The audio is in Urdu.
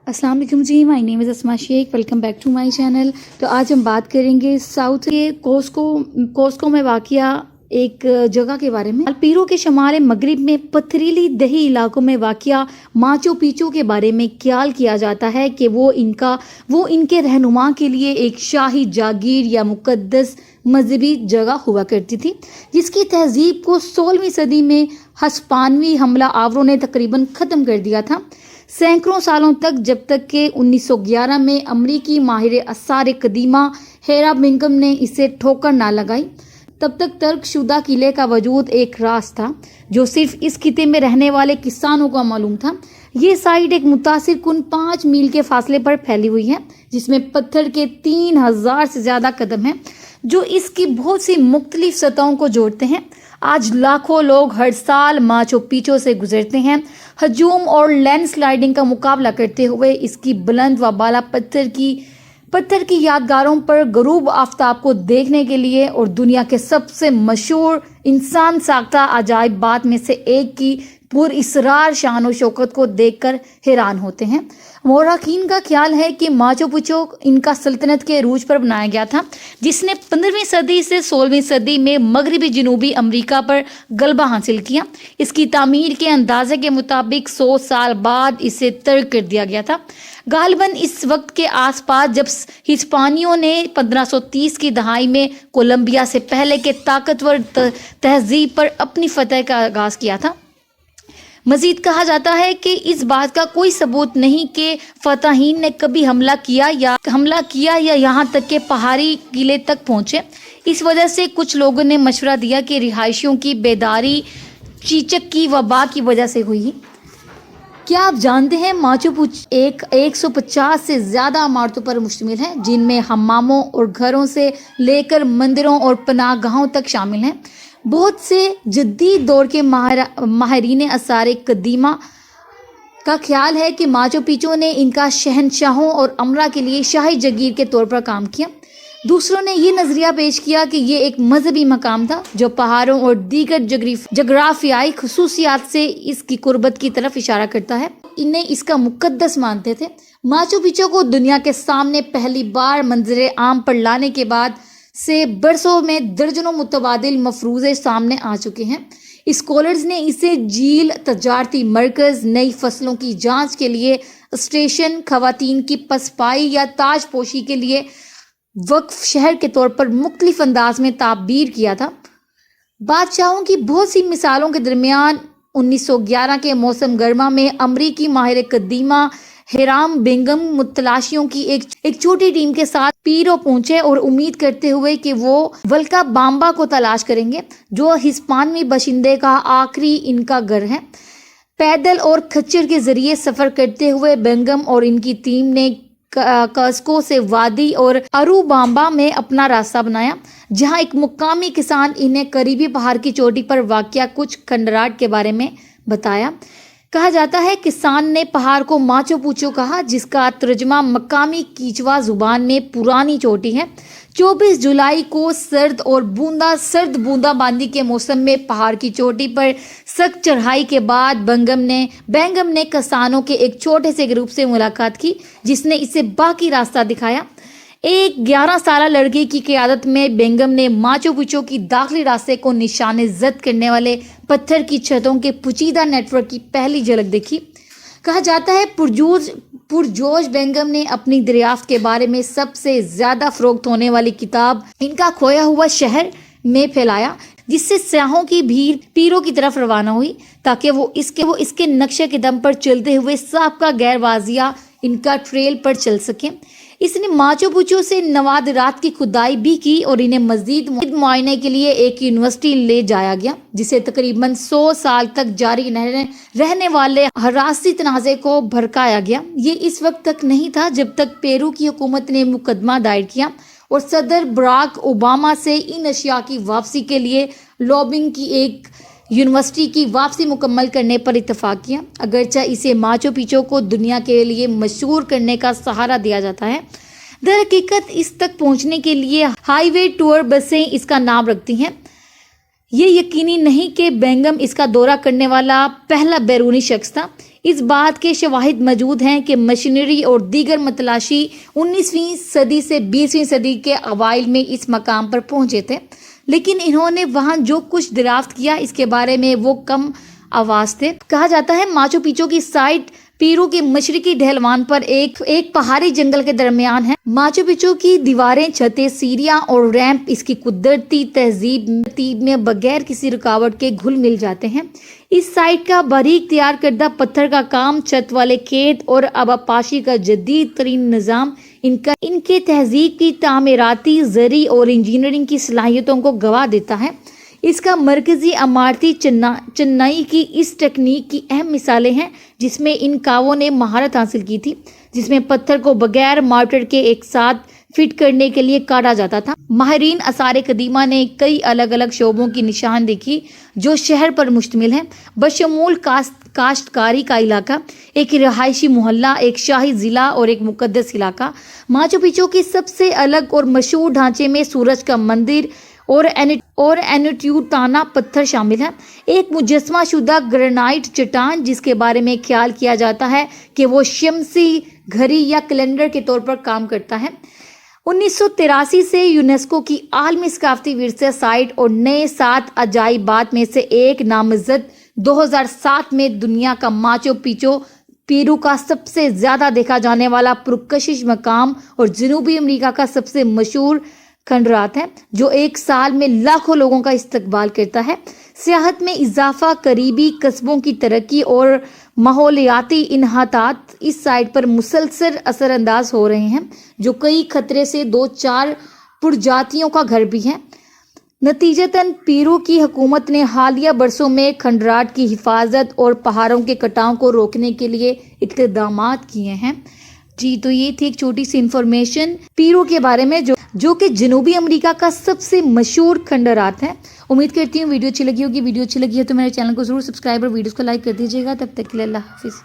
السلام علیکم جی، مائی نیم is Asma Shaikh, welcome back to my channel. تو آج ہم بات کریں گے ساؤتھ کے کوسکو میں واقع ایک جگہ کے بارے میں۔ پیرو کے شمال مغرب میں پتھریلی دہی علاقوں میں واقع ماچو پیچو کے بارے میں خیال کیا جاتا ہے کہ وہ ان کے رہنما کے لیے ایک شاہی جاگیر یا مقدس مذہبی جگہ ہوا کرتی تھی، جس کی تہذیب کو 16ویں صدی میں ہسپانوی حملہ آوروں نے تقریباً ختم کر دیا تھا، سینکڑوں سالوں تک، جب تک کہ 1911 میں امریکی ماہر آثار قدیمہ ہیرا بنگم نے اسے ٹھوکر نہ لگائی۔ تب تک ترک شدہ قلعے کا وجود ایک راز تھا جو صرف اس خطے میں رہنے والے کسانوں کو معلوم تھا۔ یہ سائٹ ایک متاثر کن 5 میل کے فاصلے پر پھیلی ہوئی ہے، جس میں پتھر کے 3000 سے زیادہ قدم ہیں جو اس کی بہت سی مختلف سطحوں کو جوڑتے ہیں۔ آج لاکھوں لوگ ہر سال ماچو پیچو سے گزرتے ہیں، ہجوم اور لینڈ سلائڈنگ کا مقابلہ کرتے ہوئے اس کی بلند و بالا پتھر کی یادگاروں پر غروب آفتاب کو دیکھنے کے لیے اور دنیا کے سب سے مشہور انسان ساختہ عجائبات میں سے ایک کی پر اسرار شان و شوکت کو دیکھ کر حیران ہوتے ہیں۔ مورخین کا خیال ہے کہ ماچو پچو ان کا سلطنت کے عروج پر بنایا گیا تھا، جس نے 15ویں صدی سے 16ویں صدی میں مغربی جنوبی امریکہ پر غلبہ حاصل کیا۔ اس کی تعمیر کے اندازے کے مطابق 100 سال بعد اسے ترک کر دیا گیا تھا، غالباً اس وقت کے آس پاس جب ہسپانیوں نے 1530 کی دہائی میں کولمبیا سے پہلے کے طاقتور تہذیب پر اپنی فتح کا آغاز کیا تھا۔ مزید کہا جاتا ہے کہ اس بات کا کوئی ثبوت نہیں کہ فاتحین نے کبھی حملہ کیا یا یہاں تک کہ پہاڑی قلعے تک پہنچے۔ اس وجہ سے کچھ لوگوں نے مشورہ دیا کہ رہائشیوں کی بیداری چیچک کی وبا کی وجہ سے ہوئی۔ کیا آپ جانتے ہیں ماچو پچو 150 سے زیادہ عمارتوں پر مشتمل ہے، جن میں حماموں اور گھروں سے لے کر مندروں اور پناہ گاہوں تک شامل ہیں۔ بہت سے جدید دور کے ماہرین آثار قدیمہ کا خیال ہے کہ ماچو پیچو نے ان کا شہنشاہوں اور امرا کے لیے شاہی جاگیر کے طور پر کام کیا۔ دوسروں نے یہ نظریہ پیش کیا کہ یہ ایک مذہبی مقام تھا جو پہاڑوں اور دیگر جغرافیائی خصوصیات سے اس کی قربت کی طرف اشارہ کرتا ہے۔ انہیں اس کا مقدس مانتے تھے۔ ماچو پیچو کو دنیا کے سامنے پہلی بار منظر عام پر لانے کے بعد سے برسوں میں درجنوں متبادل مفروضے سامنے آ چکے ہیں۔ اسکالرز نے اسے جھیل، تجارتی مرکز، نئی فصلوں کی جانچ کے لیے اسٹیشن، خواتین کی پسپائی یا تاج پوشی کے لیے وقف شہر کے طور پر مختلف انداز میں تعبیر کیا تھا۔ بادشاہوں کی بہت سی مثالوں کے درمیان 1911 کے موسم گرما میں امریکی ماہر قدیمہ ہیرام بنگم متلاشیوں کی ایک چھوٹی ٹیم کے ساتھ پیرو پہنچے اور امید کرتے ہوئے کہ وہ ولکا بامبا کو تلاش کریں گے، جو ہسپانوی باشندے کا آخری ان کا گھر ہے۔ پیدل اور کھچر کے ذریعے سفر کرتے ہوئے بنگم اور ان کی ٹیم نے کاسکو سے وادی اور ارو بامبا میں اپنا راستہ بنایا، جہاں ایک مقامی کسان انہیں قریبی پہاڑ کی چوٹی پر واقع کچھ کھنڈرات کے بارے میں بتایا۔ کہا جاتا ہے کسان نے پہاڑ کو ماچو پیچو کہا، جس کا ترجمہ مقامی کیچوا زبان میں پرانی چوٹی ہے۔ 24 جولائی کو سرد بوندا باندی کے موسم میں پہاڑ کی چوٹی پر سخت چڑھائی کے بعد بینگم نے کسانوں کے ایک چھوٹے سے گروپ سے ملاقات کی، جس نے اسے باقی راستہ دکھایا۔ ایک 11 سالہ لڑکی کی قیادت میں بینگم نے ماچو پیچو کی داخلی راستے کو نشانے زد کرنے والے پتھر کی چھتوں کے پیچیدہ نیٹ ورک کی پہلی جھلک دیکھی۔ کہا جاتا ہے پرجوش بینگم نے اپنی دریافت کے بارے میں سب سے زیادہ فروخت ہونے والی کتاب ان کا کھویا ہوا شہر میں پھیلایا، جس سے سیاحوں کی بھیڑ پیرو کی طرف روانہ ہوئی تاکہ وہ اس کے نقشے قدم پر چلتے ہوئے سابقہ غیر واضح ان کا ٹریل پر چل سکیں۔ اس نے ماچو پیچو سے نوادرات کی کھدائی بھی کی اور انہیں مزید معائنے کے لیے ایک یونیورسٹی لے جایا گیا، جسے تقریباً 100 سال تک جاری رہنے والے حراستی تنازع کو بھڑکایا گیا۔ یہ اس وقت تک نہیں تھا جب تک پیرو کی حکومت نے مقدمہ دائر کیا اور صدر براک اوباما سے ان اشیاء کی واپسی کے لیے لابنگ کی ایک یونیورسٹی کی واپسی مکمل کرنے پر اتفاق کیا۔ اگرچہ اسے ماچو پیچو کو دنیا کے لیے مشہور کرنے کا سہارا دیا جاتا ہے، در حقیقت اس تک پہنچنے کے لیے ہائی وے ٹور بسیں اس کا نام رکھتی ہیں۔ یہ یقینی نہیں کہ بینگم اس کا دورہ کرنے والا پہلا بیرونی شخص تھا۔ اس بات کے شواہد موجود ہیں کہ مشینری اور دیگر متلاشی 19ویں صدی سے 20ویں صدی کے اوائل میں اس مقام پر پہنچے تھے، لیکن انہوں نے وہاں جو کچھ دریافت کیا اس کے بارے میں وہ کم آواز تھے۔ کہا جاتا ہے ماچو پیچو کی سائٹ پیرو کے مشرقی ڈھلوان پر ایک پہاڑی جنگل کے درمیان ہے۔ ماچو پیچو کی دیواریں، چھتیں، سیڑھیاں اور ریمپ اس کی قدرتی تہذیب میں بغیر کسی رکاوٹ کے گھل مل جاتے ہیں۔ اس سائٹ کا باریک تیار کردہ پتھر کا کام، چھت والے کھیت اور آبپاشی کا جدید ترین نظام ان کے تہذیب کی تعمیراتی، زرعی اور انجینئرنگ کی صلاحیتوں کو گواہ دیتا ہے۔ اس کا مرکزی عمارتی چنائی کی اس ٹیکنیک کی اہم مثالیں ہیں جس میں ان کاووں نے مہارت حاصل کی تھی، جس میں پتھر کو بغیر مارٹر کے ایک ساتھ فٹ کرنے کے لیے کاٹا جاتا تھا۔ ماہرین آثار قدیمہ نے کئی الگ الگ شعبوں کی نشان دیکھی جو شہر پر مشتمل ہیں، بشمول کاشتکاری کا علاقہ، ایک رہائشی محلہ، ایک شاہی ضلع اور ایک مقدس علاقہ۔ ماچو پیچو کی سب سے الگ اور مشہور ڈھانچے میں سورج کا مندر اور انٹیوتانا پتھر شامل ہے، ایک مجسمہ شدہ گرینائٹ چٹان جس کے بارے میں خیال کیا جاتا ہے کہ وہ شمسی گھڑی یا کیلنڈر کے طور پر کام کرتا ہے۔ 1983 سے یونیسکو کی عالمی ثقافتی ورثہ سائٹ اور نئے 7 عجائبات میں سے ایک نامزد 2007 میں دنیا کا ماچو پیچو پیرو کا سب سے زیادہ دیکھا جانے والا پرکشش مقام اور جنوبی امریکہ کا سب سے مشہور کھنڈرات ہے جو ایک سال میں لاکھوں لوگوں کا استقبال کرتا ہے۔ سیاحت میں اضافہ، قریبی قصبوں کی ترقی اور ماحولیاتی انحطاط اس سائٹ پر مسلسل اثر انداز ہو رہے ہیں جو کئی خطرے سے دو چار پرجاتیوں کا گھر بھی ہے۔ نتیجتاً پیرو کی حکومت نے حالیہ برسوں میں کھنڈرات کی حفاظت اور پہاڑوں کے کٹاؤ کو روکنے کے لیے اقدامات کیے ہیں۔ جی تو یہ تھی ایک چھوٹی سی انفارمیشن پیرو کے بارے میں جو کہ جنوبی امریکہ کا سب سے مشہور کھنڈرات ہے۔ امید کرتی ہوں ویڈیو اچھی لگی ہوگی۔ ویڈیو اچھی لگی ہے تو میرے چینل کو ضرور سبسکرائب اور ویڈیوز کو لائک کر دیجیے گا۔ تب تک کے لیے اللہ حافظ۔